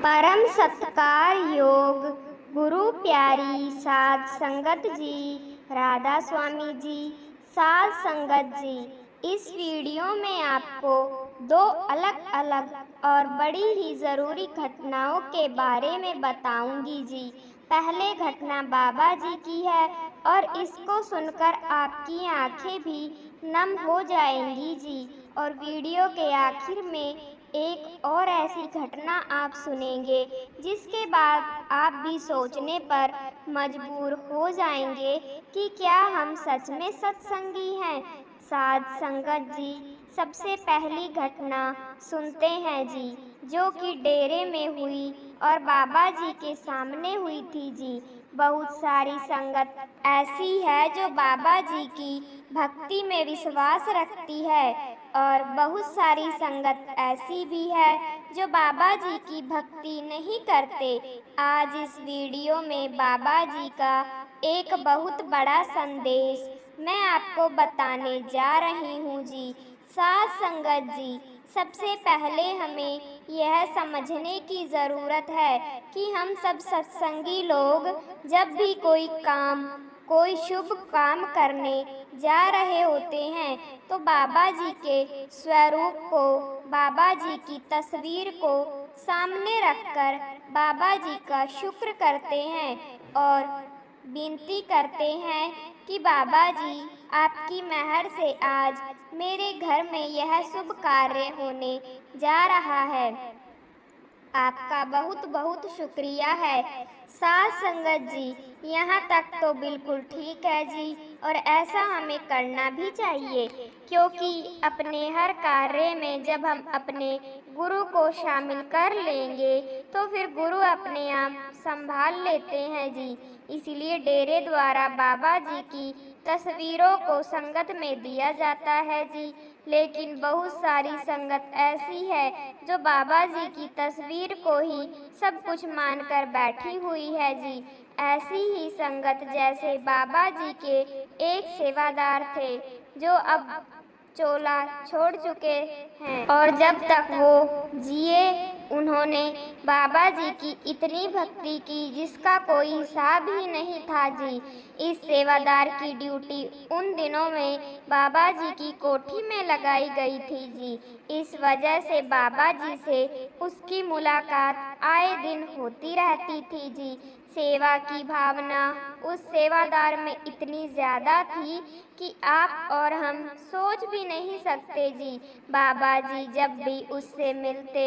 परम सत्कार योग गुरु प्यारी साध संगत जी, राधा स्वामी जी, साध संगत जी। इस वीडियो में आपको दो अलग अलग और बड़ी ही ज़रूरी घटनाओं के बारे में बताऊंगी जी। पहले घटना बाबा जी की है और इसको सुनकर आपकी आंखें भी नम हो जाएंगी जी। और वीडियो के आखिर में एक और ऐसी घटना आप सुनेंगे जिसके बाद आप भी सोचने पर मजबूर हो जाएंगे कि क्या हम सच में सत्संगी हैं। साध संगत जी, सबसे पहली घटना सुनते हैं जी, जो कि डेरे में हुई और बाबा जी के सामने हुई थी जी। बहुत सारी संगत ऐसी है जो बाबा जी की भक्ति में विश्वास रखती है और बहुत सारी संगत ऐसी भी है जो बाबा जी की भक्ति नहीं करते। आज इस वीडियो में बाबा जी का एक बहुत बड़ा संदेश मैं आपको बताने जा रही हूँ जी। साध संगत जी, सबसे पहले हमें यह समझने की ज़रूरत है कि हम सब सत्संगी लोग जब भी कोई शुभ काम करने जा रहे होते हैं तो बाबा जी के स्वरूप को, बाबा जी की तस्वीर को सामने रखकर बाबा जी का शुक्र करते हैं और विनती करते हैं कि बाबा जी, आपकी मेहर से आज मेरे घर में यह शुभ कार्य होने जा रहा है। आपका बहुत बहुत शुक्रिया है। साध संगत जी, यहाँ तक तो बिल्कुल ठीक है जी, और ऐसा हमें करना भी चाहिए, क्योंकि अपने हर कार्य में जब हम अपने गुरु को शामिल कर लेंगे तो फिर गुरु अपने आप संभाल लेते हैं जी। इसलिए डेरे द्वारा बाबा जी की तस्वीरों को संगत में दिया जाता है जी। लेकिन बहुत सारी संगत ऐसी है जो बाबा जी की तस्वीर को ही सब कुछ मानकर बैठी हुई है जी। ऐसी ही संगत जैसे बाबा जी के एक सेवादार थे जो अब चोला छोड़ चुके हैं, और जब तक वो जिए उन्होंने बाबा जी की इतनी भक्ति की जिसका कोई हिसाब ही नहीं था जी। इस सेवादार की ड्यूटी उन दिनों में बाबा जी की कोठी में लगाई गई थी जी। इस वजह से बाबा जी से उसकी मुलाकात आए दिन होती रहती थी जी। सेवा की भावना उस सेवादार में इतनी ज़्यादा थी कि आप और हम सोच भी नहीं सकते जी। बाबा जी जब भी उससे मिलते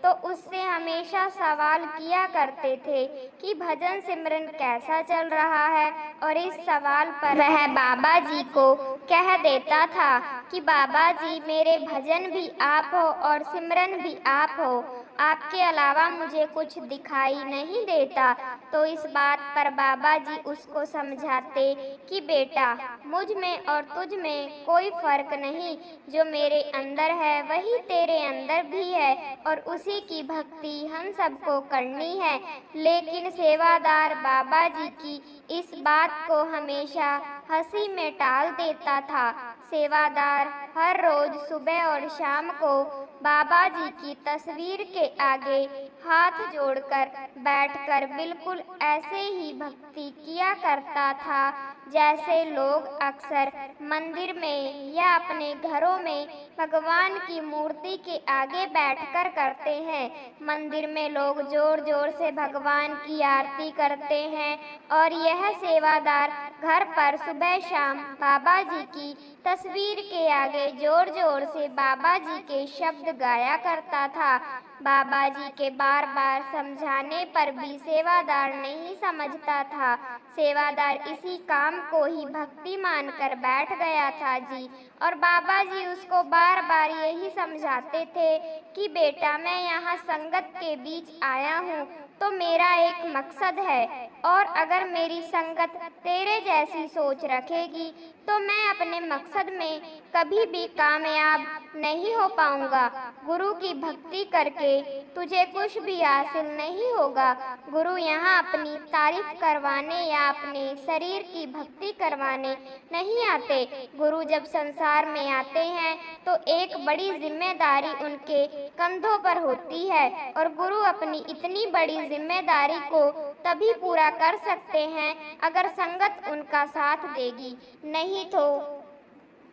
तो उससे हमेशा सवाल किया करते थे कि भजन सिमरन कैसा चल रहा है, और इस सवाल पर वह बाबा जी को कह देता था कि बाबा जी, मेरे भजन भी आप हो और सिमरन भी आप हो, आपके अलावा मुझे कुछ दिखाई नहीं देता। तो इस बात पर बाबा जी उसको समझाते कि बेटा, मुझ में और तुझ में कोई फर्क नहीं, जो मेरे अंदर है वही तेरे अंदर भी है और उसी की भक्ति हम सबको करनी है। लेकिन सेवादार बाबा जी की इस बात को हमेशा हंसी में टाल देता था। सेवादार हर रोज सुबह और शाम को बाबा जी की तस्वीर के आगे हाथ जोड़कर बैठकर बिल्कुल ऐसे ही भक्ति किया करता था जैसे लोग अक्सर मंदिर में या अपने घरों में भगवान की मूर्ति के आगे बैठकर करते हैं। मंदिर में लोग जोर जोर से भगवान की आरती करते हैं और यह सेवादार घर पर सुबह शाम बाबा जी की तस्वीर के आगे जोर जोर से बाबा जी के शब्द गाया करता था। बाबा जी के बार बार समझाने पर भी सेवादार नहीं समझता था। सेवादार इसी काम को ही भक्ति मानकर बैठ गया था जी, और बाबा जी उसको बार बार यही समझाते थे कि बेटा, मैं यहाँ संगत के बीच आया हूँ तो मेरा एक मकसद है, और अगर मेरी संगत तेरे जैसी सोच रखेगी तो मैं अपने मकसद में कभी भी कामयाब नहीं हो पाऊंगा। गुरु की भक्ति करके करके तुझे कुछ भी हासिल नहीं होगा। गुरु यहाँ अपनी तारीफ करवाने या अपने शरीर की भक्ति करवाने नहीं आते। गुरु जब संसार में आते हैं तो एक बड़ी जिम्मेदारी उनके कंधों पर होती है और गुरु अपनी इतनी बड़ी जिम्मेदारी को तभी पूरा कर सकते हैं अगर संगत उनका साथ देगी, नहीं तो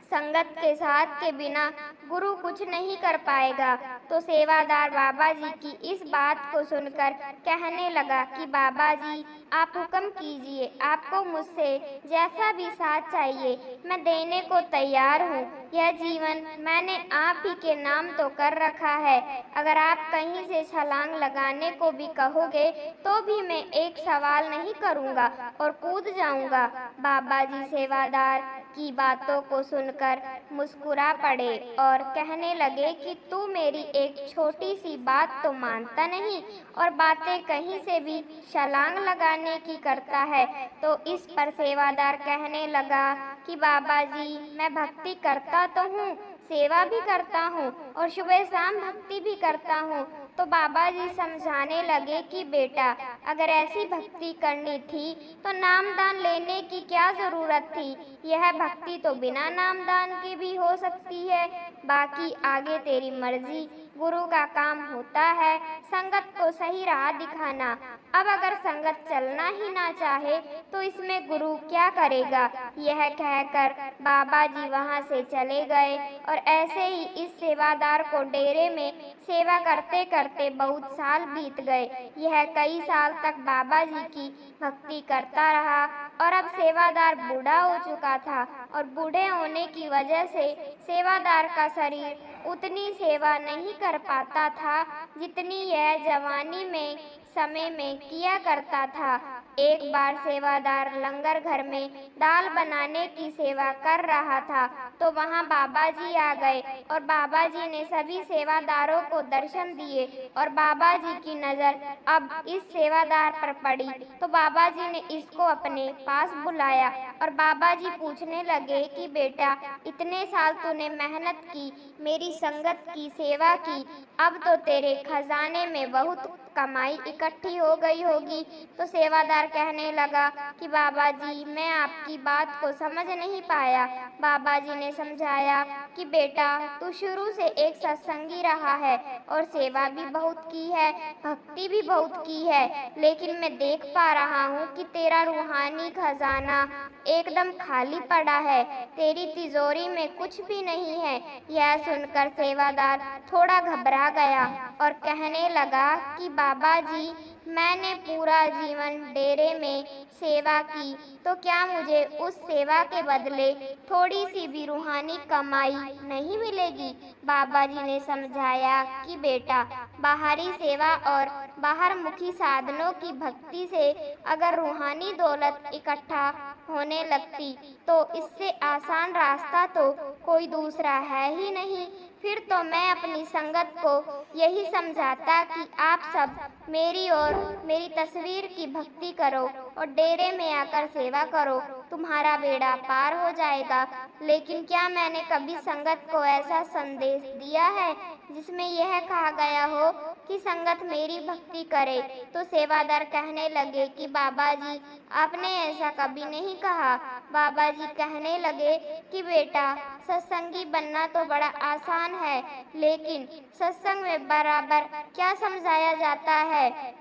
संगत के साथ के बिना गुरु कुछ नहीं कर पाएगा। तो सेवादार बाबा जी की इस बात को सुनकर कहने लगा कि बाबा जी आप हुक्म कीजिए, आपको मुझसे जैसा भी साथ चाहिए मैं देने को तैयार हूँ। यह जीवन मैंने आप ही के नाम तो कर रखा है, अगर आप कहीं से छलांग लगाने को भी कहोगे तो भी मैं एक सवाल नहीं करूँगा और कूद जाऊँगा। बाबा जी सेवादार की बातों को सुनकर मुस्कुरा पड़े और कहने लगे कि तू मेरी एक छोटी सी बात तो मानता नहीं और बातें कहीं से भी छलांग लगाने की करता है। तो इस पर सेवादार कहने लगा कि बाबा जी मैं भक्ति करता तो हूँ, सेवा भी करता हूँ और सुबह शाम भक्ति भी करता हूँ। तो बाबा जी समझाने लगे कि बेटा अगर ऐसी भक्ति करनी थी तो नामदान लेने की क्या ज़रूरत थी, यह भक्ति तो बिना नामदान के भी हो सकती है, बाकी आगे तेरी मर्जी। गुरु का काम होता है संगत को सही राह दिखाना। अब अगर संगत चलना ही ना चाहे तो इसमें गुरु क्या करेगा। यह कहकर बाबा जी वहाँ से चले गए और ऐसे ही इस सेवादार को डेरे में सेवा करते करते बहुत साल बीत गए। यह कई साल तक बाबा जी की भक्ति करता रहा और अब सेवादार बूढ़ा हो चुका था और बूढ़े होने की वजह से सेवादार का शरीर उतनी सेवा नहीं कर पाता था जितनी यह जवानी में समय में किया करता था। एक बार सेवादार लंगर घर में दाल बनाने की सेवा कर रहा था तो वहाँ बाबा जी आ गए और बाबा जी ने सभी सेवादारों को दर्शन दिए और बाबा जी की नज़र अब इस सेवादार पर पड़ी तो बाबा जी ने इसको अपने पास बुलाया और बाबा जी पूछने लगे कि बेटा इतने साल तूने मेहनत की, मेरी संगत की सेवा की, अब तो तेरे खजाने में बहुत कमाई इकट्ठी हो गई होगी। तो सेवादार कहने लगा कि बाबा जी मैं आपकी बात को समझ नहीं पाया। बाबा जी ने समझाया कि बेटा तू शुरू से एक सत्संगी रहा है और सेवा भी बहुत की है, भक्ति भी बहुत की है, लेकिन मैं देख पा रहा हूँ कि तेरा रूहानी खजाना एकदम खाली पड़ा है, तेरी तिजोरी में कुछ भी नहीं है। यह सुनकर सेवादार थोड़ा घबरा गया और कहने लगा कि बाबा जी मैंने पूरा जीवन डेरे में सेवा की तो क्या मुझे उस सेवा के बदले थोड़ी सी भी रूहानी कमाई नहीं मिलेगी। बाबा जी ने समझाया कि बेटा बाहरी सेवा और बाहरमुखी साधनों की भक्ति से अगर रूहानी दौलत इकट्ठा होने लगती तो इससे आसान रास्ता तो कोई दूसरा है ही नहीं। फिर तो मैं अपनी संगत को यही समझाता कि आप सब मेरी और मेरी तस्वीर की भक्ति करो और डेरे में आकर सेवा करो, तुम्हारा बेड़ा पार हो जाएगा। लेकिन क्या मैंने कभी संगत को ऐसा संदेश दिया है जिसमें यह कहा गया हो कि संगत मेरी भक्ति करे। तो सेवादार कहने लगे कि बाबा जी आपने ऐसा कभी नहीं कहा। बाबा जी कहने लगे कि बेटा सत्संगी बनना तो बड़ा आसान है, लेकिन सत्संग में बराबर क्या समझाया जाता है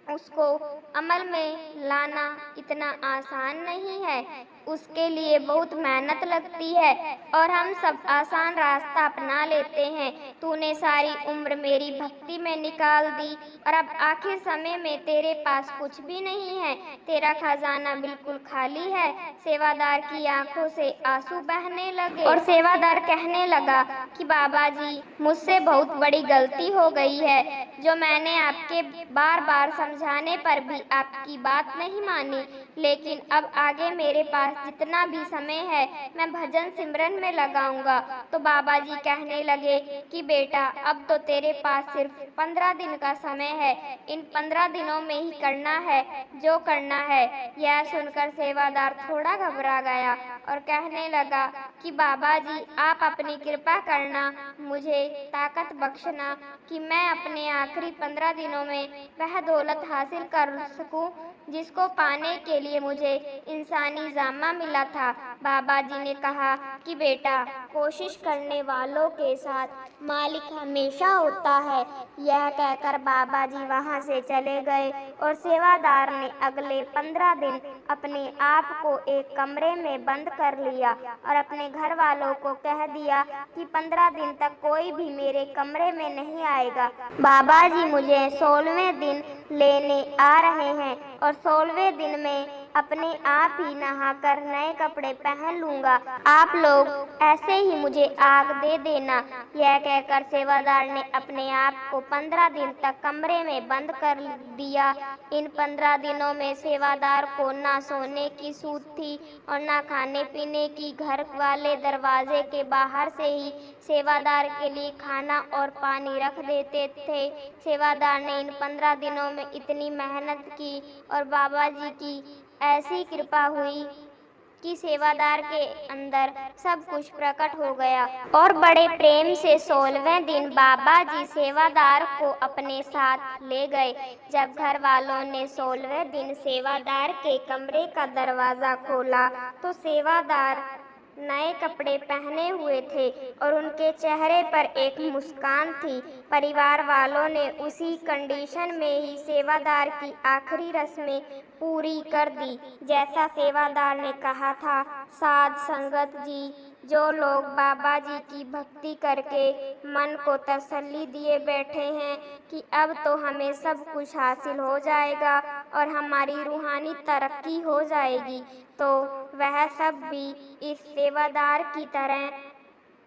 उसको अमल में लाना इतना आसान नहीं है, उसके लिए बहुत मेहनत लगती है और हम सब आसान रास्ता अपना लेते हैं। तूने सारी उम्र मेरी भक्ति में निकाल दी और अब आखिर समय में तेरे पास कुछ भी नहीं है, तेरा खजाना बिल्कुल खाली है। सेवादार की आंखों से आंसू बहने लगे और सेवादार कहने लगा कि बाबा जी मुझसे बहुत बड़ी गलती हो गई है, जो मैंने आपके बार बार समझाने पर भी आपकी बात नहीं मानी, लेकिन अब आगे मेरे पास जितना भी समय है मैं भजन सिमरन में लगाऊंगा। तो बाबा जी कहने लगे कि बेटा अब तो तेरे पास सिर्फ 15 दिन का समय है, इन 15 दिनों में ही करना है जो करना है। यह सुनकर सेवादार थोड़ा घबरा गया और कहने लगा कि बाबा जी आप अपनी कृपा करना, मुझे ताकत बख्शना कि मैं अपने आखिरी 15 दिनों में वह दौलत हासिल कर सकूं जिसको पाने के लिए मुझे इंसानी जामा मिला था। बाबा जी ने कहा कि बेटा, कोशिश करने वालों के साथ मालिक हमेशा होता है। यह कहकर बाबा जी वहां से चले गए और सेवादार ने अगले 15 दिन अपने आप को एक कमरे में बंद कर लिया और अपने घर वालों को कह दिया कि 15 दिन तक कोई भी मेरे कमरे में नहीं आएगा। बाबा जी मुझे 16वें दिन लेने आ रहे हैं और 16वें दिन में अपने आप ही नहाकर नए कपड़े पहन लूंगा। आप लोग ऐसे ही मुझे आग दे देना। यह कहकर सेवादार ने अपने आप को 15 दिन तक कमरे में बंद कर दिया। इन 15 दिनों में सेवादार को ना सोने की सूध थी और ना खाने पीने की। घर वाले दरवाजे के बाहर से ही सेवादार के लिए खाना और पानी रख देते थे। सेवादार ने इन 15 दिनों में इतनी मेहनत की और बाबा जी की ऐसी कृपा हुई कि सेवादार के अंदर सब कुछ प्रकट हो गया और बड़े प्रेम से 16वें दिन बाबा जी सेवादार को अपने साथ ले गए। जब घर वालों ने 16वें दिन सेवादार के कमरे का दरवाज़ा खोला तो सेवादार नए कपड़े पहने हुए थे और उनके चेहरे पर एक मुस्कान थी। परिवार वालों ने उसी कंडीशन में ही सेवादार की आखिरी रस्में पूरी कर दी जैसा सेवादार ने कहा था। साध संगत जी, जो लोग बाबा जी की भक्ति करके मन को तसल्ली दिए बैठे हैं कि अब तो हमें सब कुछ हासिल हो जाएगा और हमारी रूहानी तरक्की हो जाएगी, तो वह सब भी इस सेवादार की तरह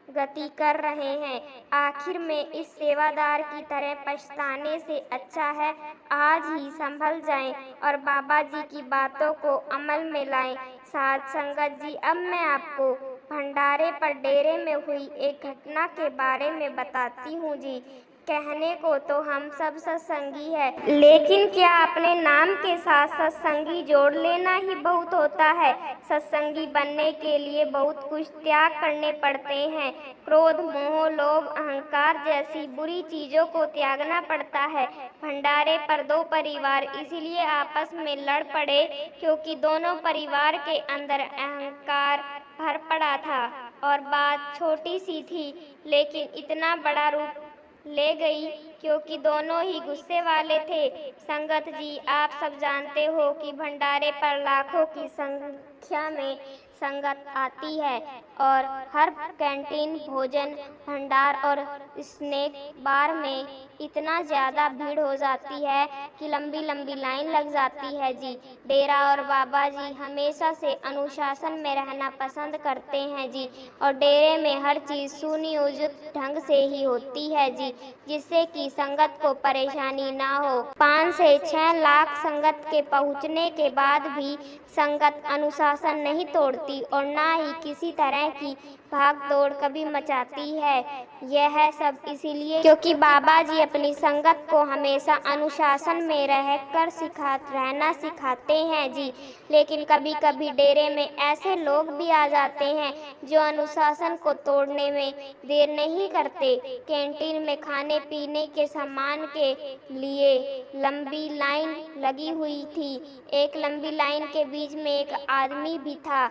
गति कर रहे हैं। आखिर में इस सेवादार की तरह पछताने से अच्छा है आज ही संभल जाएं और बाबा जी की बातों को अमल में लाएं। साध संगत जी, अब मैं आपको भंडारे पर डेरे में हुई एक घटना के बारे में बताती हूँ जी। कहने को तो हम सब सत्संगी है, लेकिन क्या अपने नाम के साथ सत्संगी जोड़ लेना ही बहुत होता है? सत्संगी बनने के लिए बहुत कुछ त्याग करने पड़ते हैं। क्रोध, मोह, लोभ, अहंकार जैसी बुरी चीजों को त्यागना पड़ता है। भंडारे पर दो परिवार इसीलिए आपस में लड़ पड़े क्योंकि दोनों परिवार के अंदर अहंकार भर पड़ा था और बात छोटी सी थी लेकिन इतना बड़ा रूप ले गई क्योंकि दोनों ही गुस्से वाले थे। संगत जी, आप सब जानते हो कि भंडारे पर लाखों की संख्या में संगत आती है और हर कैंटीन, भोजन भंडार और स्नैक बार में इतना ज़्यादा भीड़ हो जाती है कि लंबी लंबी लाइन लग जाती है जी। डेरा और बाबा जी हमेशा से अनुशासन में रहना पसंद करते हैं जी और डेरे में हर चीज़ सुनियोजित ढंग से ही होती है जी, जिससे कि संगत को परेशानी ना हो। 5 से 6 लाख संगत के पहुँचने के बाद भी संगत अनुशासन नहीं तोड़ती और ना ही किसी तरह की भाग दौड़ कभी मचाती है। यह सब इसीलिए क्योंकि बाबा जी अपनी संगत को हमेशा अनुशासन में रहना सिखाते हैं जी। लेकिन कभी कभी डेरे में ऐसे लोग भी आ जाते हैं जो अनुशासन को तोड़ने में देर नहीं करते। कैंटीन में खाने पीने के सामान के लिए लंबी लाइन लगी हुई थी। एक लंबी लाइन के बीच में एक आदमी भी था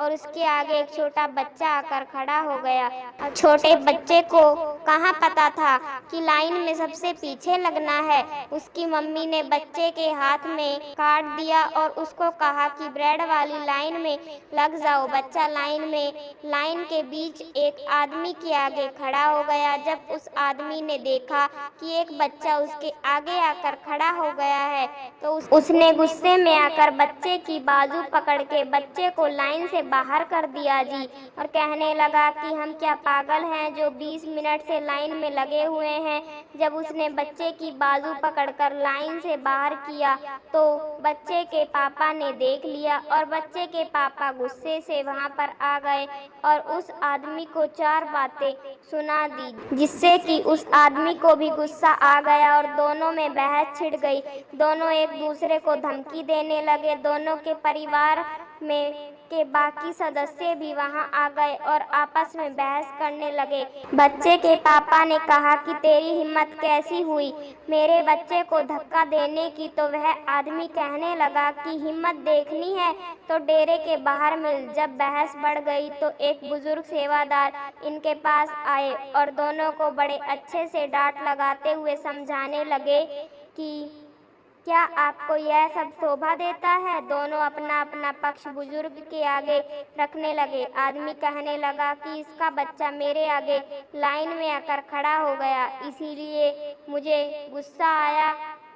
और उसके आगे एक छोटा बच्चा आकर खड़ा हो गया। छोटे बच्चे को कहाँ पता था कि लाइन में सबसे पीछे लगना है। उसकी मम्मी ने बच्चे के हाथ में काट दिया और उसको कहा कि ब्रेड वाली लाइन में लग जाओ। बच्चा लाइन के बीच एक आदमी के आगे खड़ा हो गया। जब उस आदमी ने देखा कि एक बच्चा उसके आगे आकर खड़ा हो गया है तो उसने गुस्से में आकर बच्चे की बाजू पकड़ के बच्चे को लाइन से बाहर कर दिया जी और कहने लगा कि हम क्या पागल हैं जो 20 मिनट से लाइन में लगे हुए हैं। जब उसने बच्चे की बाजू पकड़कर लाइन से बाहर किया तो बच्चे के पापा ने देख लिया और बच्चे के पापा गुस्से से वहां पर आ गए और उस आदमी को 4 बातें सुना दी जिससे कि उस आदमी को भी गुस्सा आ गया और दोनों में बहस छिड़ गई। दोनों एक दूसरे को धमकी देने लगे। दोनों के परिवार में के बाकी सदस्य भी वहां आ गए और आपस में बहस करने लगे। बच्चे के पापा ने कहा कि तेरी हिम्मत कैसी हुई मेरे बच्चे को धक्का देने की। तो वह आदमी कहने लगा कि हिम्मत देखनी है तो डेरे के बाहर मिल। जब बहस बढ़ गई तो एक बुजुर्ग सेवादार इनके पास आए और दोनों को बड़े अच्छे से डांट लगाते हुए समझाने लगे कि क्या आपको यह सब शोभा देता है। दोनों अपना अपना पक्ष बुजुर्ग के आगे रखने लगे। आदमी कहने लगा कि इसका बच्चा मेरे आगे लाइन में आकर खड़ा हो गया, इसीलिए मुझे गुस्सा आया।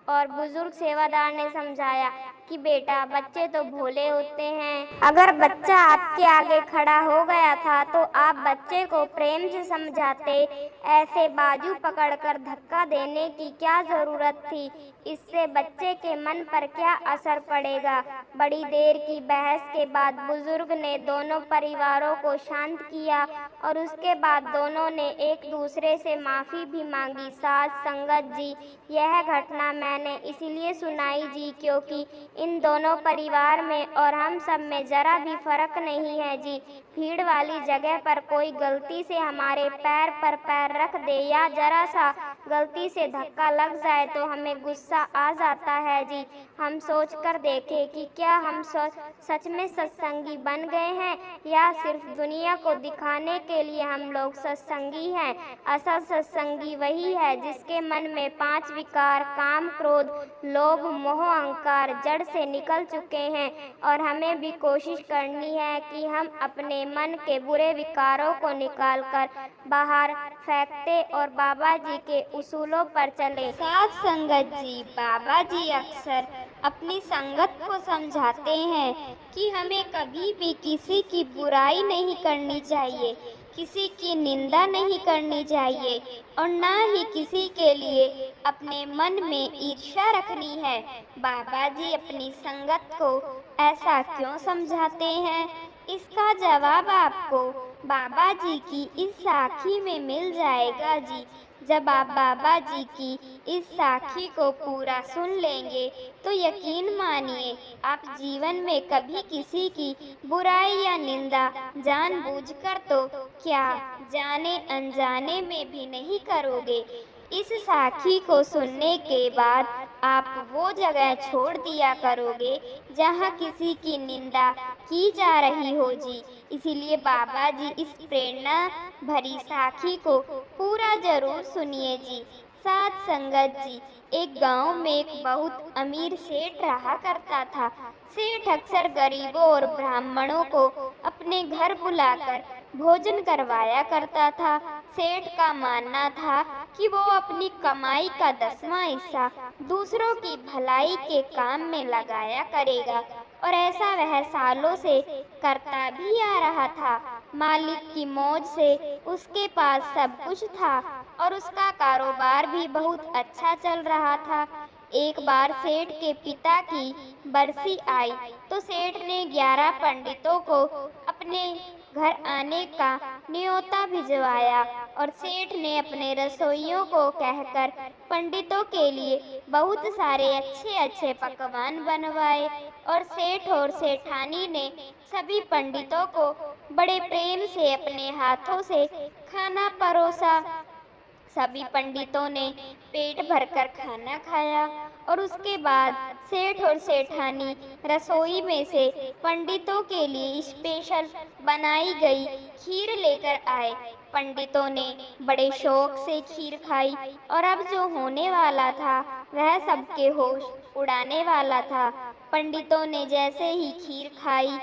और बुजुर्ग सेवादार ने समझाया कि बेटा, बच्चे तो भोले होते हैं। अगर बच्चा आपके आगे खड़ा हो गया था तो आप बच्चे को प्रेम से समझाते, ऐसे बाजू पकड़कर धक्का देने की क्या जरूरत थी। इससे बच्चे के मन पर क्या असर पड़ेगा। बड़ी देर की बहस के बाद बुजुर्ग ने दोनों परिवारों को शांत किया और उसके बाद दोनों ने एक दूसरे से माफी भी मांगी। साध संगत जी, यह घटना मैंने इसलिए सुनाई जी क्योंकि इन दोनों परिवार में और हम सब में जरा भी फर्क नहीं है जी। भीड़ वाली जगह पर कोई गलती से हमारे पैर पर पैर रख दे या जरा सा गलती से धक्का लग जाए तो हमें गुस्सा आ जाता है जी। हम सोच कर देखें कि क्या हम सच में सत्संगी बन गए हैं या सिर्फ दुनिया को दिखाने के लिए हम लोग सत्संगी हैं। असल सत्संगी वही है जिसके मन में 5 विकार काम क्रोध लोभ मोह अहंकार जड़ से निकल चुके हैं। और हमें भी कोशिश करनी है कि हम अपने मन के बुरे विकारों को निकालकर बाहर फेंकते और बाबा जी के उसूलों पर चले। साध संगत जी, बाबा जी अक्सर अपनी संगत को समझाते हैं कि हमें कभी भी किसी की बुराई नहीं करनी चाहिए, किसी की निंदा नहीं करनी चाहिए और ना ही किसी के लिए अपने मन में ईर्ष्या रखनी है। बाबा जी अपनी संगत को ऐसा क्यों समझाते हैं, इसका जवाब आपको बाबा जी की इस साखी में मिल जाएगा जी। जब आप बाबा जी की इस साखी को पूरा सुन लेंगे तो यकीन मानिए आप जीवन में कभी किसी की बुराई या निंदा जानबूझकर तो क्या जाने अनजाने में भी नहीं करोगे। इस साखी को सुनने के बाद आप वो जगह छोड़ दिया करोगे जहाँ किसी की निंदा की जा रही हो जी। इसीलिए बाबा जी इस प्रेरणा भरी साखी को पूरा जरूर सुनिए जी। साध संगत जी, एक गांव में एक बहुत अमीर सेठ रहा करता था। सेठ अक्सर गरीबों और ब्राह्मणों को अपने घर बुलाकर भोजन करवाया करता था। सेठ का मानना था कि वो अपनी कमाई का 10वां हिस्सा दूसरों की भलाई के काम में लगाया करेगा और ऐसा वह सालों से करता भी आ रहा था। मालिक की मौज से उसके पास सब कुछ था और उसका कारोबार भी बहुत अच्छा चल रहा था। एक बार सेठ के पिता की बरसी आई तो सेठ ने 11 पंडितों को अपने घर आने का न्योता भिजवाया और सेठ ने अपने रसोइयों को कहकर पंडितों के लिए बहुत सारे अच्छे अच्छे पकवान बनवाए और सेठ और सेठानी ने सभी पंडितों को बड़े प्रेम से अपने हाथों से खाना परोसा। सभी पंडितों ने पेट भरकर खाना खाया और उसके बाद सेठ और सेठानी रसोई में से पंडितों के लिए स्पेशल बनाई गई खीर लेकर आए। पंडितों ने बड़े शौक से खीर खाई और अब जो होने वाला था वह सबके होश उड़ाने वाला था। पंडितों ने जैसे ही खीर खाई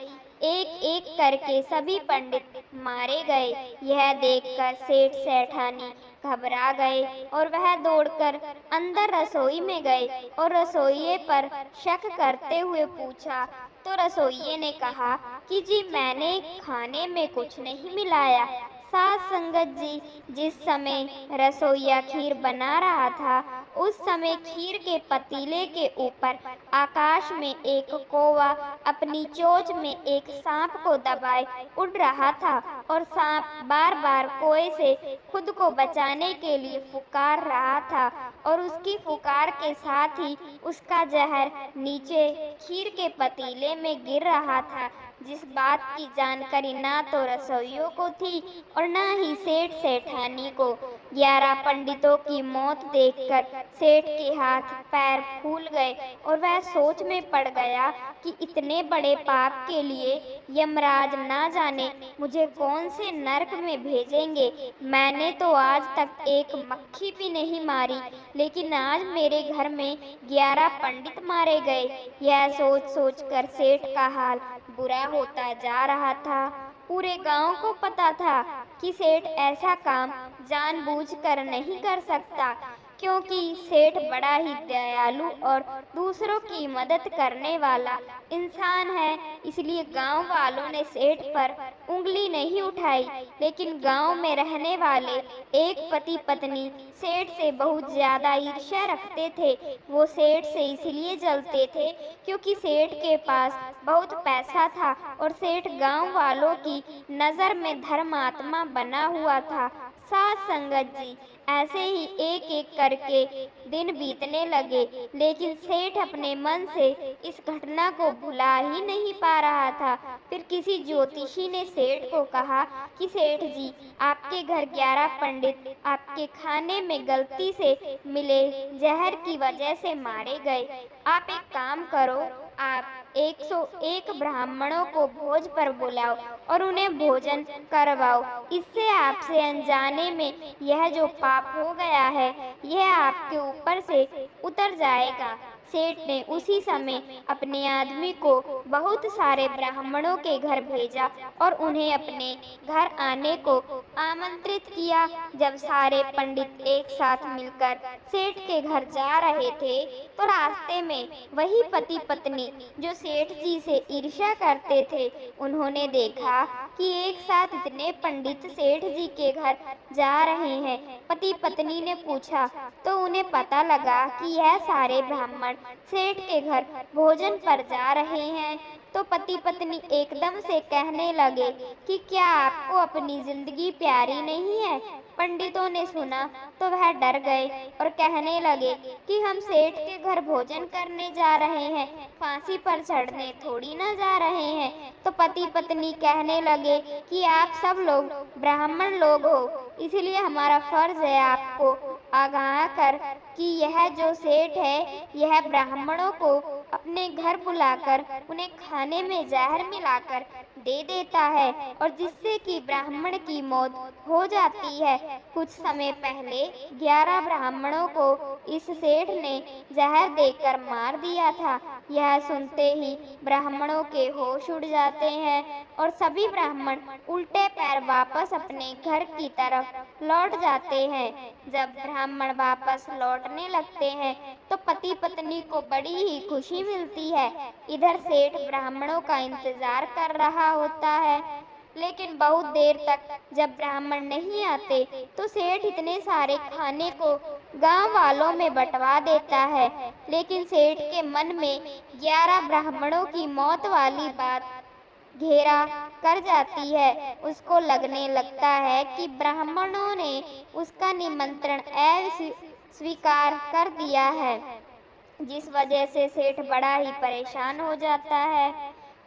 एक एक करके सभी पंडित मारे गए। यह देखकर सेठ सेठानी घबरा गए और वह दौड़कर अंदर रसोई में गए और रसोइये पर शक करते हुए पूछा तो रसोइये ने कहा कि जी मैंने खाने में कुछ नहीं मिलाया। साध संगत जी, जिस समय रसोइया खीर बना रहा था उस समय खीर के पतीले के ऊपर आकाश में एक कौवा अपनी चोंच में एक सांप को दबाए उड़ रहा था और सांप बार बार कौवे से खुद को बचाने के लिए पुकार रहा था और उसकी पुकार के साथ ही उसका जहर नीचे खीर के पतीले में गिर रहा था। जिस बात की जानकारी ना तो रसोइयों को थी और ना ही सेठ सेठानी को। 11 पंडितों की मौत देखकर सेठ के हाथ पैर फूल गए और वह सोच में पड़ गया कि इतने बड़े पाप के लिए यमराज ना जाने मुझे कौन से नरक में भेजेंगे। मैंने तो आज तक एक मक्खी भी नहीं मारी, लेकिन आज मेरे घर में 11 पंडित मारे गए। यह सोच सोच कर सेठ का हाल बुरा होता जा रहा था। पूरे गांव को पता था कि सेठ ऐसा काम जानबूझकर नहीं कर सकता, क्योंकि सेठ बड़ा ही दयालु और दूसरों की मदद करने वाला इंसान है। इसलिए गांव वालों ने सेठ पर उंगली नहीं उठाई। लेकिन गांव में रहने वाले एक पति पत्नी सेठ से बहुत ज्यादा ईर्ष्या रखते थे। वो सेठ से इसलिए जलते थे क्योंकि सेठ के पास बहुत पैसा था और सेठ गांव वालों की नज़र में धर्मात्मा बना हुआ था। साथ संगत जी, ऐसे ही एक एक करके दिन बीतने लगे, लेकिन सेठ अपने मन से इस घटना को भुला ही नहीं पा रहा था। फिर किसी ज्योतिषी ने सेठ को कहा कि सेठ जी, आपके घर 11 पंडित आपके खाने में गलती से मिले जहर की वजह से मारे गए। आप एक काम करो, आप 101 ब्राह्मणों को भोज पर बुलाओ और उन्हें भोजन करवाओ। इससे आपसे अनजाने में यह जो पाप हो गया है, यह आपके ऊपर से उतर जाएगा। सेठ ने उसी समय अपने आदमी को बहुत सारे ब्राह्मणों के घर भेजा और उन्हें अपने घर आने को आमंत्रित किया। जब सारे पंडित एक साथ मिलकर सेठ के घर जा रहे थे, तो रास्ते में वही पति पत्नी जो सेठ जी से ईर्ष्या करते थे, उन्होंने देखा कि एक साथ इतने पंडित सेठ जी के घर जा रहे हैं। पति पत्नी ने पूछा तो उन्हें पता लगा कि यह सारे ब्राह्मण सेठ के घर भोजन पर जा रहे हैं। तो पति पत्नी एकदम से कहने लगे कि क्या आपको अपनी जिंदगी प्यारी नहीं है। पंडितों ने सुना तो वह डर गए और कहने लगे कि हम सेठ के घर भोजन करने जा रहे हैं, फांसी पर चढ़ने थोड़ी ना जा रहे हैं। तो पति पत्नी कहने लगे कि आप सब लोग ब्राह्मण लोग हो, इसलिए हमारा फर्ज है आपको आगाह कर कि यह जो सेठ है, यह ब्राह्मणों को अपने घर बुलाकर उन्हें खाने में जहर मिलाकर दे देता है और जिससे कि ब्राह्मण की मौत हो जाती है। कुछ समय पहले 11 ब्राह्मणों को इस सेठ ने जहर देकर मार दिया था। यह सुनते ही ब्राह्मणों के होश उड़ जाते हैं और सभी ब्राह्मण उल्टे पैर वापस अपने घर की तरफ लौट जाते हैं। जब ब्राह्मण वापस लौटने लगते हैं तो पति पत्नी को बड़ी ही खुशी मिलती है। इधर सेठ ब्राह्मणों का इंतजार कर रहा होता है, लेकिन बहुत देर तक जब ब्राह्मण नहीं आते तो सेठ इतने सारे खाने को गांव वालों में बंटवा देता है। लेकिन सेठ के मन में 11 ब्राह्मणों की मौत वाली बात घेरा कर जाती है। उसको लगने लगता है कि ब्राह्मणों ने उसका निमंत्रण अस्वीकार कर दिया है, जिस वजह से सेठ बड़ा ही परेशान हो जाता है।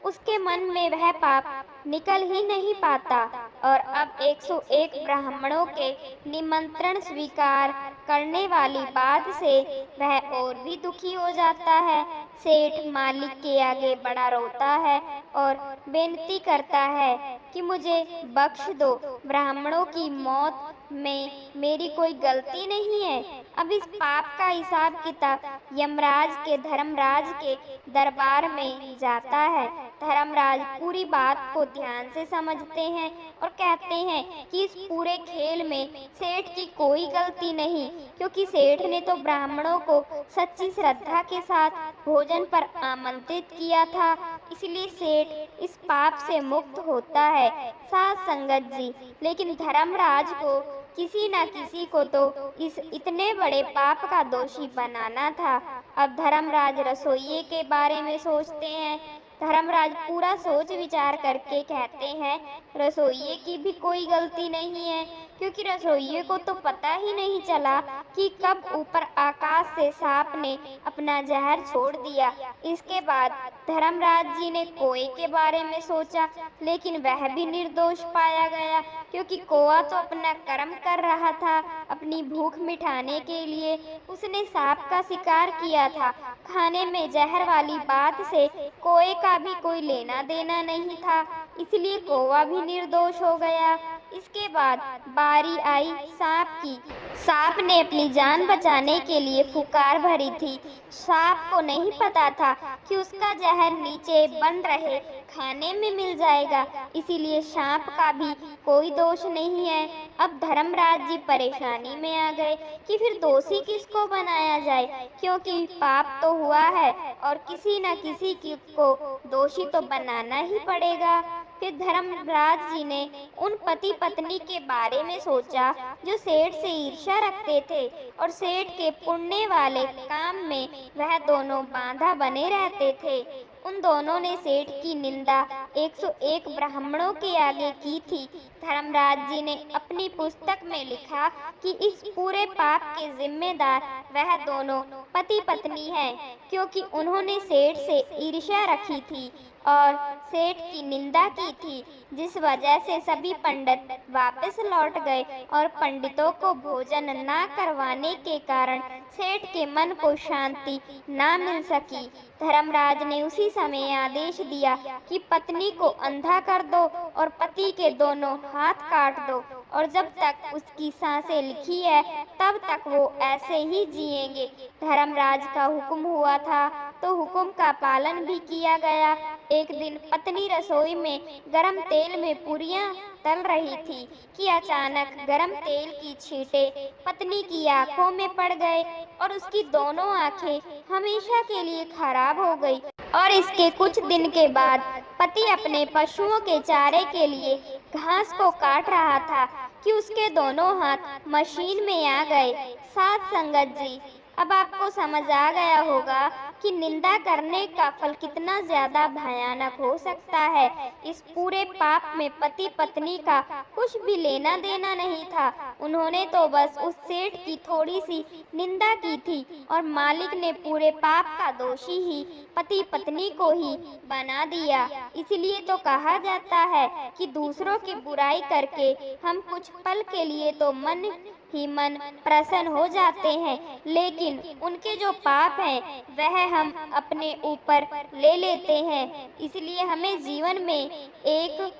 उसके मन में वह पाप निकल ही नहीं पाता और अब 101 ब्राह्मणों के निमंत्रण स्वीकार करने वाली बात से वह और भी दुखी हो जाता है। सेठ मालिक के आगे बड़ा रोता है और बेनती करता है कि मुझे बख्श दो, ब्राह्मणों की मौत में मेरी कोई गलती नहीं है। अब इस पाप का हिसाब किताब यमराज के धर्मराज के दरबार में जाता है। धर्मराज पूरी बात को ध्यान से समझते हैं और कहते हैं कि इस पूरे खेल में सेठ की कोई गलती नहीं, क्योंकि सेठ ने तो ब्राह्मणों को सच्ची श्रद्धा के साथ भोजन पर आमंत्रित किया था, इसलिए सेठ इस पाप से मुक्त होता है। साथ संगत जी, लेकिन धर्मराज को किसी न किसी को तो इस इतने बड़े पाप का दोषी बनाना था। अब धर्मराज रसोइये के बारे में सोचते हैं। धर्मराज पूरा सोच विचार करके कहते हैं, रसोइये की भी कोई गलती नहीं है, क्योंकि रसोइये को तो पता ही नहीं चला कि कब ऊपर आकाश से सांप ने अपना जहर छोड़ दिया। इसके बाद धर्मराज जी ने कोए के बारे में सोचा, लेकिन वह भी निर्दोष पाया गया, क्योंकि कौआ तो अपना कर्म कर रहा था। अपनी भूख मिटाने के लिए उसने सांप का शिकार किया था। खाने में जहर वाली बात से कौए का भी कोई लेना देना नहीं था, इसलिए कौवा भी निर्दोष हो गया। इसके बाद बारी आई सांप की। सांप ने अपनी जान बचाने के लिए फुकार भरी थी। सांप को नहीं पता था कि उसका जहर नीचे बन रहे खाने में मिल जाएगा, इसीलिए सांप का भी कोई दोष नहीं है। अब धर्मराज जी परेशानी में आ गए कि फिर दोषी किसको बनाया जाए, क्योंकि पाप तो हुआ है और किसी न किसी को दोषी तो बनाना ही पड़ेगा। फिर धर्मराज जी ने उन पति पत्नी के बारे में सोचा जो सेठ से ईर्ष्या रखते थे और सेठ के पुण्य वाले काम में वह दोनों बांधा बने रहते थे। उन दोनों ने सेठ की निंदा 101 ब्राह्मणों के आगे की थी। धर्मराज जी ने अपनी पुस्तक में लिखा कि इस पूरे पाप के जिम्मेदार वह दोनों पति पत्नी हैं, क्योंकि उन्होंने सेठ से ईर्ष्या रखी थी और सेठ की निंदा की थी, जिस वजह से सभी पंडित वापस लौट गए और पंडितों को भोजन ना करवाने के कारण सेठ के मन को शांति ना मिल सकी। धर्मराज ने उसी समय आदेश दिया कि पत्नी को अंधा कर दो और पति के दोनों हाथ काट दो, और जब तक उसकी सांसें लिखी है तब तक वो ऐसे ही जिएंगे। धर्मराज का हुक्म हुआ था तो हुक्म का पालन भी किया गया। एक दिन पत्नी रसोई में गरम तेल में पूरियां तल रही थी कि अचानक गरम तेल की छींटे पत्नी की आंखों में पड़ गए और उसकी दोनों आंखें हमेशा के लिए खराब हो गई। और इसके कुछ दिन के बाद पति अपने पशुओं के चारे के लिए घास को काट रहा था कि उसके दोनों हाथ मशीन में आ गए। साथ संगत जी, अब आपको समझ आ गया होगा कि निंदा करने का फल कितना ज्यादा भयानक हो सकता है। इस पूरे पाप में पति पत्नी का कुछ भी लेना देना नहीं था। उन्होंने तो बस उस सेठ की थोड़ी सी निंदा की थी और मालिक ने पूरे पाप का दोषी ही पति पत्नी को ही बना दिया। इसलिए तो कहा जाता है कि दूसरों की बुराई करके हम कुछ पल के लिए तो मन ही मन प्रसन्न हो जाते हैं, लेकिन उनके जो पाप हैं वह हम अपने ऊपर ले लेते हैं। इसलिए हमें जीवन में एक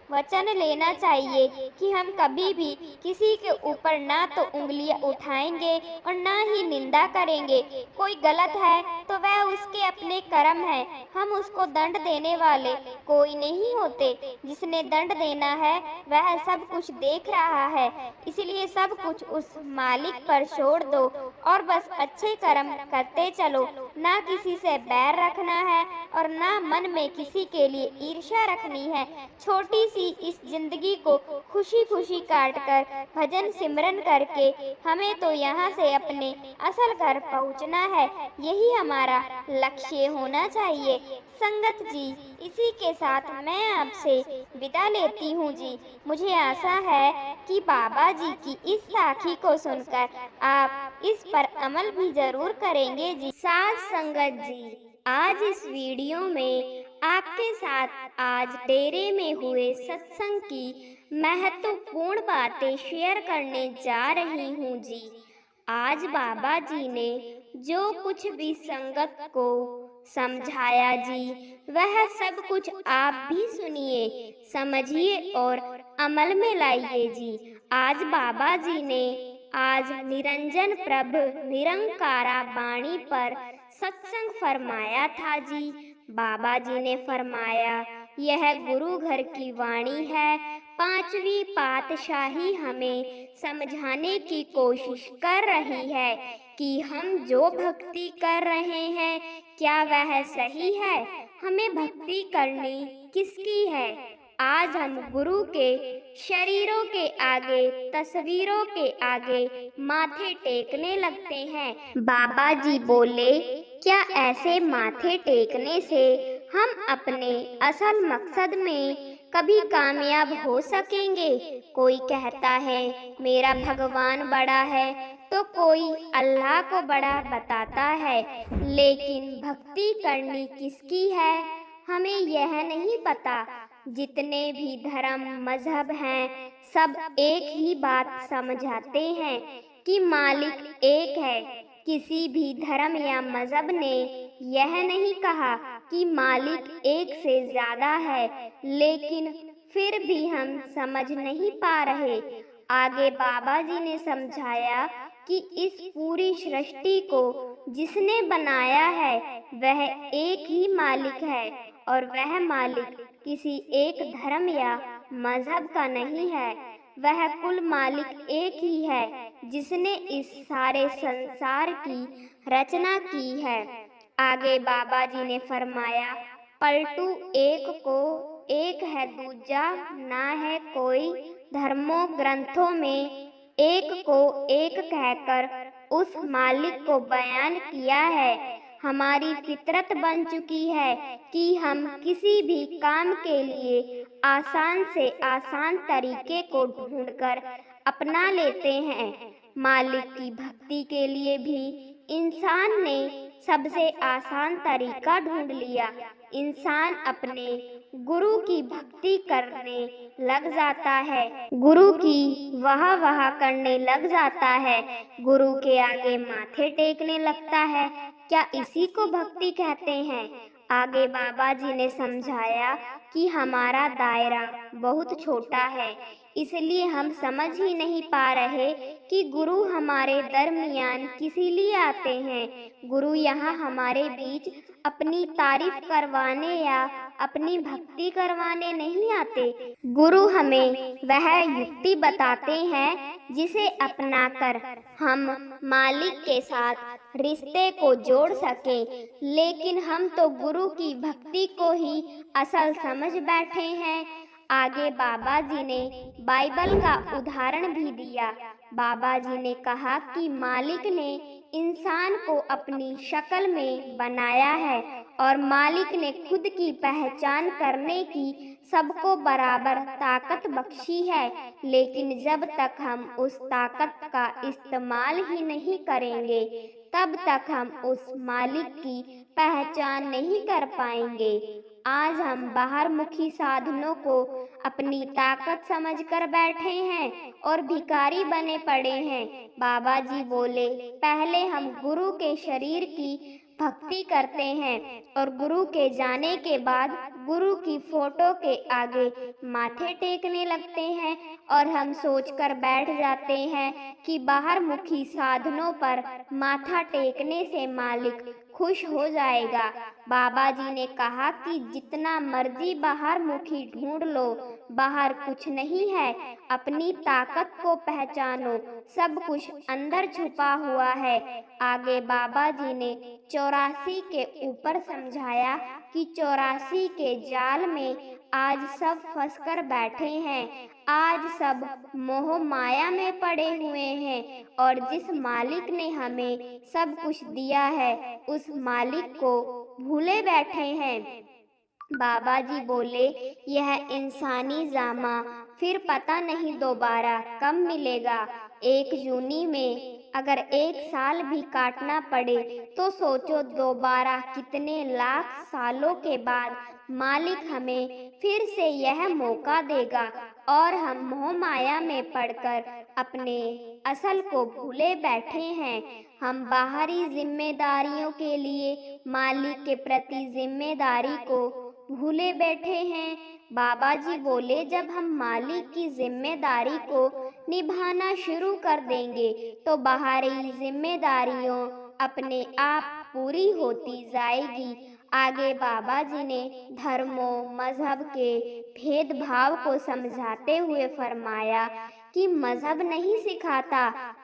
वचन लेना चाहिए कि हम कभी भी किसी के ऊपर ना तो उंगलियां उठाएंगे और ना ही निंदा करेंगे। कोई गलत है तो वह उसके अपने कर्म है, हम उसको दंड देने वाले कोई नहीं होते। जिसने दंड देना है वह सब कुछ देख रहा है, इसलिए सब कुछ उस मालिक पर छोड़ दो और बस अच्छे कर्म करते चलो। ना किसी से बैर रखना है और ना मन में किसी के लिए ईर्ष्या रखनी है। छोटी सी इस जिंदगी को खुशी खुशी काटकर भजन सिमरन करके हमें तो यहाँ से अपने असल घर पहुँचना है, यही हमारा लक्ष्य होना चाहिए। संगत जी, इसी के साथ मैं आपसे विदा लेती हूँ जी। मुझे आशा है कि बाबा जी की इस साखी को सुनकर आप इस पर अमल भी जरूर करेंगे जी। साथ संगत जी, आज इस वीडियो में आपके साथ आज डेरे में हुए सत्संग की महत्वपूर्ण बातें शेयर करने जा रही हूँ जी। आज बाबा जी ने जो कुछ भी संगत को समझाया जी, वह सब कुछ आप भी सुनिए, समझिए और अमल में लाइए जी। आज बाबा जी ने आज निरंजन प्रभ निरंकारा वाणी पर सत्संग फरमाया था जी। बाबा जी ने फरमाया, यह गुरु घर की वाणी है। पांचवी पातशाही हमें समझाने की कोशिश कर रही है कि हम जो भक्ति कर रहे हैं क्या वह सही है, हमें भक्ति करनी किसकी है। आज हम गुरु के शरीरों के आगे, तस्वीरों के आगे माथे टेकने लगते हैं। बाबा जी बोले, क्या ऐसे माथे टेकने से हम अपने असल मकसद में कभी कामयाब हो सकेंगे। कोई कहता है मेरा भगवान बड़ा है, तो कोई अल्लाह को बड़ा बताता है। लेकिन भक्ति करनी किसकी है, हमें यह नहीं पता। जितने भी धर्म मजहब हैं, सब एक ही बात समझाते हैं कि मालिक एक है। किसी भी धर्म या मजहब ने यह नहीं कहा कि मालिक एक से ज्यादा है, लेकिन फिर भी हम समझ नहीं पा रहे। आगे बाबा जी ने समझाया कि इस पूरी सृष्टि को जिसने बनाया है वह एक ही मालिक है, और वह मालिक किसी एक धर्म या मजहब का नहीं है। वह कुल मालिक एक ही है जिसने इस सारे संसार की रचना की है। आगे बाबा जी ने फरमाया, पलटू एक को एक है दूजा, ना है कोई धर्मों ग्रंथों में। एक को एक कहकर उस मालिक को बयान किया है। हमारी फितरत बन चुकी है कि हम किसी भी काम के लिए आसान से आसान तरीके को ढूंढकर अपना लेते हैं। मालिक की भक्ति के लिए भी इंसान ने सबसे आसान तरीका ढूंढ लिया। इंसान अपने गुरु की भक्ति करने लग जाता है, गुरु की वाह वाह करने लग जाता है, गुरु के आगे माथे टेकने लगता है। क्या इसी को भक्ति कहते हैं? आगे बाबा जी ने समझाया कि हमारा दायरा बहुत छोटा है, इसलिए हम समझ ही नहीं पा रहे कि गुरु हमारे दरमियान किस लिए आते हैं। गुरु यहाँ हमारे बीच अपनी तारीफ करवाने या अपनी भक्ति करवाने नहीं आते। गुरु हमें वह युक्ति बताते हैं जिसे अपनाकर हम मालिक के साथ रिश्ते को जोड़ सके। लेकिन हम तो गुरु की भक्ति को ही असल समझ बैठे हैं। आगे बाबा जी ने बाइबल का उदाहरण भी दिया। बाबा जी ने कहा कि मालिक ने इंसान को अपनी शक्ल में बनाया है, और मालिक ने खुद की पहचान करने की सबको बराबर ताकत बख्शी है। लेकिन जब तक हम उस ताकत का इस्तेमाल ही नहीं करेंगे, तब तक हम उस मालिक की पहचान नहीं कर पाएंगे। आज हम बाहरमुखी साधनों को अपनी ताकत समझकर बैठे हैं और भिखारी बने पड़े हैं। बाबा जी बोले, पहले हम गुरु के शरीर की भक्ति करते हैं और गुरु के जाने के बाद गुरु की फोटो के आगे माथे टेकने लगते हैं, और हम सोचकर बैठ जाते हैं कि बाहरमुखी साधनों पर माथा टेकने से मालिक खुश हो जाएगा। बाबा जी ने कहा कि जितना मर्जी बाहरमुखी ढूंढ लो, बाहर कुछ नहीं है। अपनी ताकत को पहचानो, सब कुछ अंदर छुपा हुआ है। आगे बाबा जी ने 84 के ऊपर समझाया कि 84 के जाल में आज सब फंसकर बैठे हैं। आज सब मोह माया में पड़े हुए हैं, और जिस मालिक ने हमें सब कुछ दिया है उस मालिक को भूले बैठे हैं। बाबा जी बोले, यह इंसानी जामा फिर पता नहीं दोबारा कब मिलेगा। एक जूनी में अगर 1 साल भी काटना पड़े तो सोचो दोबारा कितने लाख सालों के बाद मालिक हमें फिर से यह मौका देगा, और हम मोह माया में पड़कर अपने असल को भूले बैठे हैं। हम बाहरी जिम्मेदारियों के लिए मालिक के प्रति जिम्मेदारी को भूले बैठे हैं। बाबा जी बोले, जब हम मालिक की जिम्मेदारी को निभाना शुरू कर देंगे तो बाहरी जिम्मेदारियों अपने आप पूरी होती जाएगी। आगे बाबा जी ने धर्मों मजहब के भेदभाव को समझाते हुए फरमाया कि मजहब नहीं सिखाता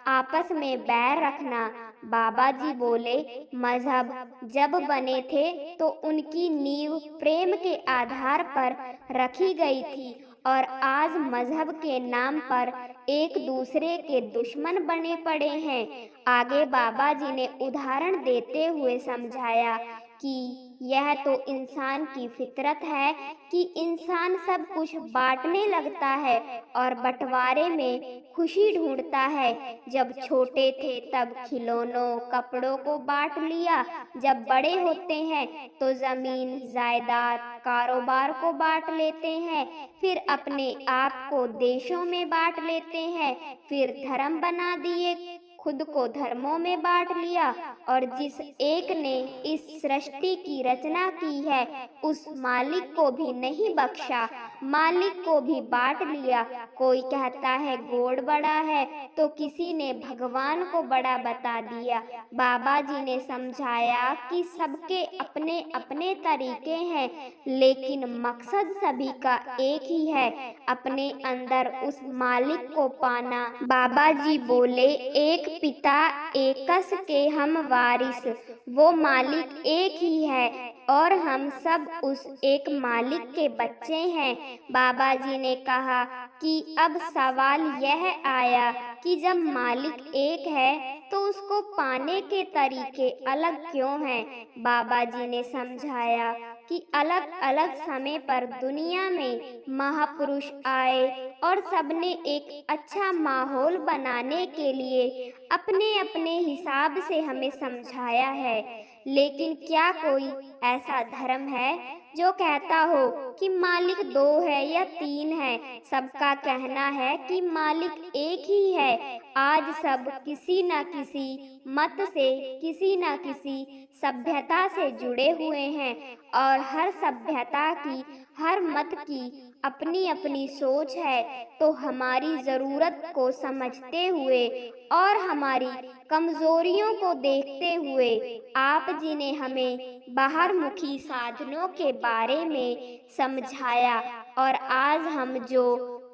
आपस में बैर रखना। बाबा जी बोले, मजहब जब बने थे तो उनकी नींव प्रेम के आधार पर रखी गई थी, और आज मजहब के नाम पर एक दूसरे के दुश्मन बने पड़े हैं। आगे बाबा जी ने उदाहरण देते हुए समझाया कि यह तो इंसान की फितरत है कि इंसान सब कुछ बांटने लगता है और बंटवारे में खुशी ढूंढता है। जब छोटे थे तब खिलौनों कपड़ों को बांट लिया, जब बड़े होते हैं तो जमीन जायदाद कारोबार को बांट लेते हैं, फिर अपने आप को देशों में बांट लेते हैं, फिर धर्म बना दिए, खुद को धर्मों में बांट लिया और जिस एक ने इस सृष्टि की रचना की है उस मालिक को भी नहीं बख्शा, मालिक को भी बांट लिया। कोई कहता है गोड़ बड़ा है तो किसी ने भगवान को बड़ा बता दिया। बाबा जी ने समझाया कि सबके अपने अपने तरीके हैं, लेकिन मकसद सभी का एक ही है, अपने अंदर उस मालिक को पाना। बाबा जी बोले, एक पिता एकस के हम वारिस, वो मालिक एक ही है और हम सब उस एक मालिक के बच्चे हैं। बाबा जी ने कहा कि अब सवाल यह आया कि जब मालिक एक है तो उसको पाने के तरीके अलग क्यों हैं। बाबा जी ने समझाया कि अलग अलग समय पर दुनिया में महापुरुष आए और सबने एक अच्छा माहौल बनाने के लिए अपने अपने हिसाब से हमें समझाया है। लेकिन क्या कोई ऐसा धर्म है जो कहता हो कि मालिक दो है या तीन है? सबका कहना है कि मालिक एक ही है। आज सब किसी न किसी मत से, किसी न किसी सभ्यता से जुड़े हुए हैं और हर सभ्यता की, हर मत की अपनी अपनी सोच है। तो हमारी ज़रूरत को समझते हुए और हमारी कमजोरियों को देखते हुए आप जी ने हमें बाहरमुखी साधनों के बारे में समझाया और आज हम जो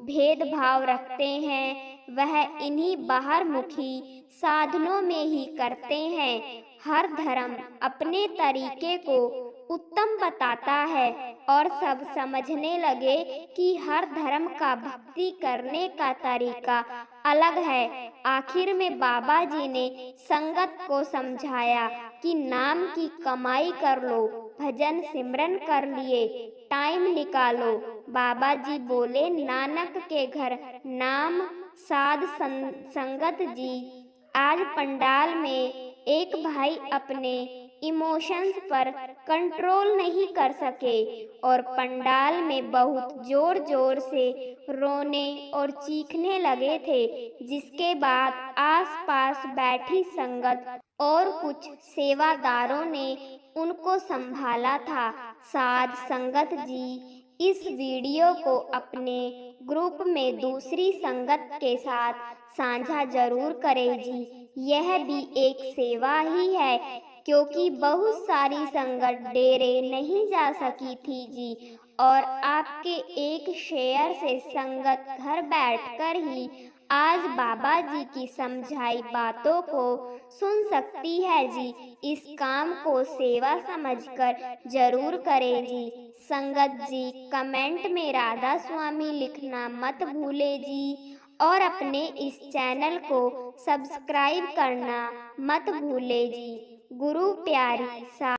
भेदभाव रखते हैं वह इन्हीं बाहरमुखी साधनों में ही करते हैं। हर धर्म अपने तरीके को उत्तम बताता है और सब समझने लगे कि हर धर्म का भक्ति करने का तरीका अलग है। आखिर में बाबा जी ने संगत को समझाया कि नाम की कमाई कर लो, भजन सिमरन कर लिए, टाइम निकालो। बाबा जी बोले, नानक के घर नाम साध संगत जी। आज पंडाल में एक भाई अपने इमोशंस पर कंट्रोल नहीं कर सके और पंडाल में बहुत जोर जोर से रोने और चीखने लगे थे, जिसके बाद आसपास बैठी संगत और कुछ सेवादारों ने उनको संभाला था। साध संगत जी इस वीडियो को अपने ग्रुप में दूसरी संगत के साथ साझा जरूर करें जी। यह भी एक सेवा ही है, क्योंकि बहुत सारी संगत डेरे नहीं जा सकी थी जी, और आपके एक शेयर से संगत घर बैठकर ही आज बाबा जी की समझाई बातों को सुन सकती है जी। इस काम को सेवा समझकर जरूर करें जी। संगत जी कमेंट में राधा स्वामी लिखना मत भूले जी और अपने इस चैनल को सब्सक्राइब करना मत भूले जी। गुरु प्यारी सा